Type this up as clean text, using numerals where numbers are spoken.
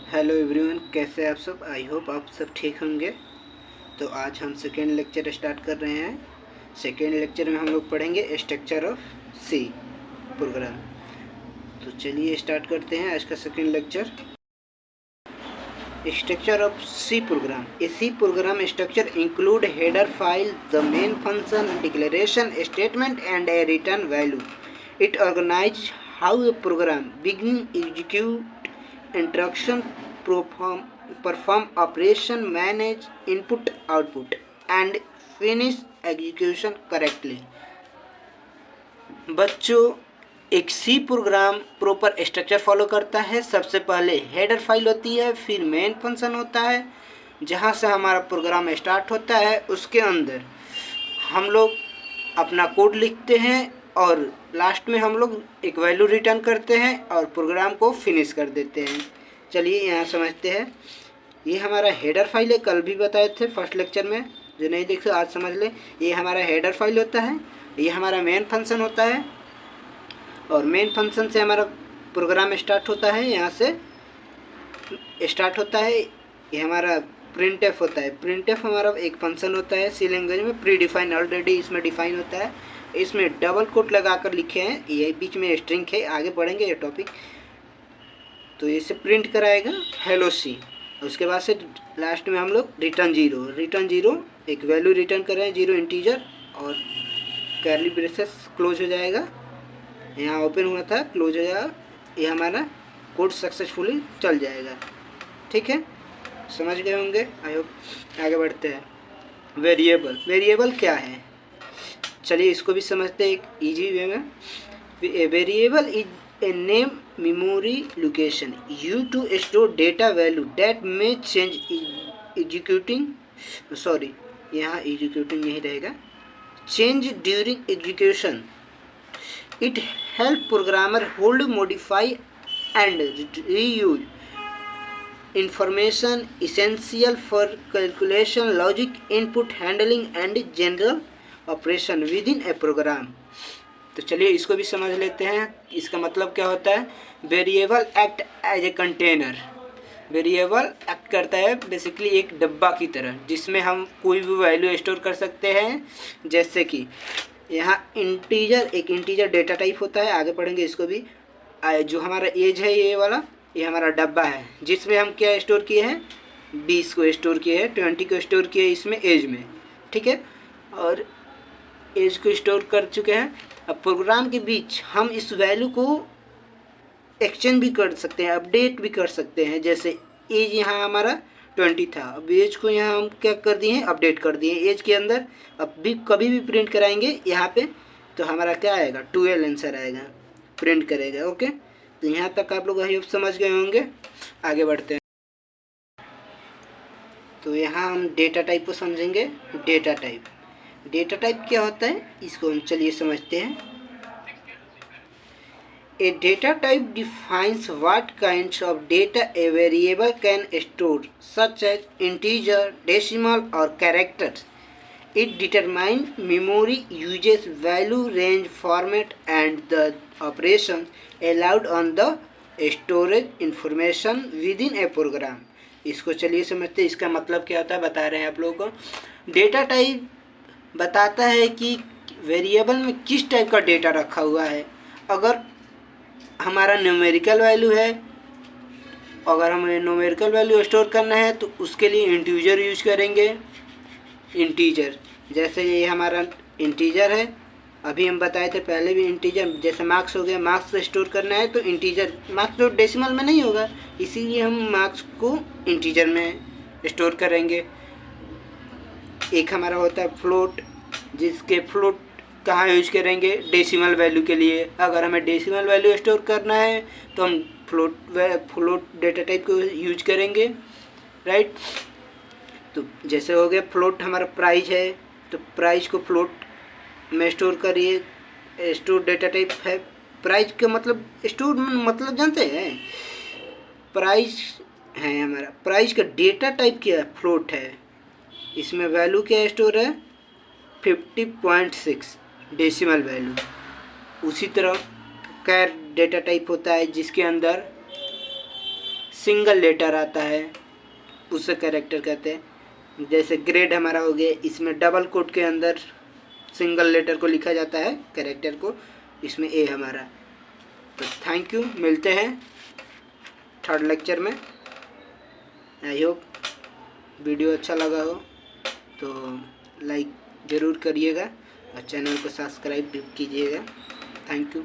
Hello everyone, कैसे हैं आप सब। आई होप आप सब ठीक होंगे। तो आज हम सेकेंड लेक्चर स्टार्ट कर रहे हैं। सेकेंड लेक्चर में हम लोग पढ़ेंगे स्ट्रक्चर ऑफ सी प्रोग्राम। तो चलिए स्टार्ट करते हैं आज का second lecture. Structure of C program. A C program structure include header file, the main function, declaration statement and a return value. It organizes how a program begin, execute, instruction, perform operation, manage input, output, and finish execution correctly. बच्चों, एक C program proper structure follow करता है। सबसे पहले header file होती है, फिर main function होता है जहाँ से हमारा प्रोग्राम स्टार्ट होता है। उसके अंदर हम लोग अपना कोड लिखते हैं और लास्ट में हम लोग एक वैल्यू रिटर्न करते हैं और प्रोग्राम को फिनिश कर देते हैं। चलिए यहाँ समझते हैं। ये हमारा हेडर फाइल है, कल भी बताए थे फर्स्ट लेक्चर में। जो नहीं देख आज समझ ले। ये हमारा हेडर फाइल होता है, ये हमारा मेन फंक्शन होता है और मेन फंक्शन से हमारा प्रोग्राम स्टार्ट होता है। यहाँ से स्टार्ट होता है। ये हमारा प्रिंट एफ होता है। प्रिंट एफ हमारा एक फंक्शन होता है सी लैंग्वेज में, प्री डिफाइन, ऑलरेडी इसमें डिफाइन होता है। इसमें डबल कोट लगाकर लिखे हैं, ये बीच में स्ट्रिंग है। आगे पढ़ेंगे ये टॉपिक। तो इसे प्रिंट कराएगा हेलो सी। उसके बाद से लास्ट में हम लोग रिटर्न जीरो एक वैल्यू रिटर्न कर रहे हैं, 0 इंटीजर, और कर्ली ब्रेसेस क्लोज हो जाएगा। यहाँ ओपन हुआ था, क्लोज हो जाएगा। ये हमारा कोड सक्सेसफुली चल जाएगा। ठीक है, समझ गए होंगे आई होप। आगे बढ़ते हैं। वेरिएबल क्या है, चलिए इसको भी समझते हैं एक इजी वे में। Variable is a name, memory location you to store data value that may change executing, sorry यहाँ एग्जीक्यूटिंग नहीं रहेगा, change during execution. It help programmer hold, modify and reuse information essential for calculation, logic, input handling and general operation within a program. तो चलिए इसको भी समझ लेते हैं। इसका मतलब क्या होता है। Variable act as a container. Variable act करता है बेसिकली एक डब्बा की तरह, जिसमें हम कोई भी वैल्यू स्टोर कर सकते हैं। जैसे कि यहाँ इंटीजर, एक इंटीजर डेटा टाइप होता है। आगे पढ़ेंगे इसको भी। जो हमारा एज है ये वाला, ये हमारा डब्बा है जिसमें हम क्या स्टोर किए हैं, 20 को स्टोर किए हैं, 20 को स्टोर किए इसमें एज में। ठीक है, और एज को स्टोर कर चुके हैं। अब प्रोग्राम के बीच हम इस वैल्यू को एक्सचेंज भी कर सकते हैं, अपडेट भी कर सकते हैं। जैसे एज यहाँ हमारा 20 था, अब एज को यहाँ हम क्या कर दिए हैं, अपडेट कर दिए एज के अंदर। अब भी कभी भी प्रिंट कराएंगे यहाँ पे तो हमारा क्या आएगा, 12 आंसर आएगा, प्रिंट करेगा। ओके, तो यहाँ तक आप लोग आई समझ गए होंगे। आगे बढ़ते हैं। तो यहाँ हम डेटा टाइप को समझेंगे। डेटा टाइप क्या होता है, इसको हम चलिए समझते हैं। A data type defines what kinds of data a variable can store, such as integer, decimal और characters. It determines memory uses, value range, format and the operations allowed on the storage information within a program. इसको चलिए समझते हैं। इसका मतलब क्या होता है, बता रहे हैं आप लोगों को। डेटा टाइप बताता है कि वेरिएबल में किस टाइप का डेटा रखा हुआ है। अगर हमारा न्यूमेरिकल वैल्यू है, अगर हमें न्यूमेरिकल वैल्यू स्टोर करना है तो उसके लिए इंटीजर यूज करेंगे। इंटीजर, जैसे ये हमारा इंटीजर है, अभी हम बताए थे पहले भी इंटीजर। जैसे मार्क्स हो गया, मार्क्स से स्टोर करना है तो इंटीजर, मार्क्स तो डेसिमल में नहीं होगा, इसीलिए हम मार्क्स को इंटीजर में स्टोर करेंगे। एक हमारा होता है फ्लोट, जिसके फ्लोट कहाँ यूज करेंगे, डेसिमल वैल्यू के लिए। अगर हमें डेसिमल वैल्यू स्टोर करना है तो हम फ्लोट डेटा टाइप को यूज करेंगे, राइट। तो जैसे हो गया फ्लोट हमारा प्राइस है, तो प्राइस को फ्लोट में स्टोर करिए। स्टोर डेटा टाइप है। प्राइस का मतलब स्टोर मतलब जानते हैं, प्राइस है हमारा। प्राइस का डेटा टाइप क्या है, फ्लोट है। इसमें वैल्यू क्या स्टोर है, 50.6 डेसिमल वैल्यू। उसी तरह कैर डेटा टाइप होता है जिसके अंदर सिंगल लेटर आता है उसे कैरेक्टर कहते हैं। जैसे ग्रेड हमारा हो गया, इसमें डबल कोट के अंदर सिंगल लेटर को लिखा जाता है कैरेक्टर को, इसमें ए हमारा। तो थैंक यू, मिलते हैं थर्ड लेक्चर में। आई होप वीडियो अच्छा लगा हो तो लाइक ज़रूर करिएगा और चैनल को सब्सक्राइब कीजिएगा। Thank you.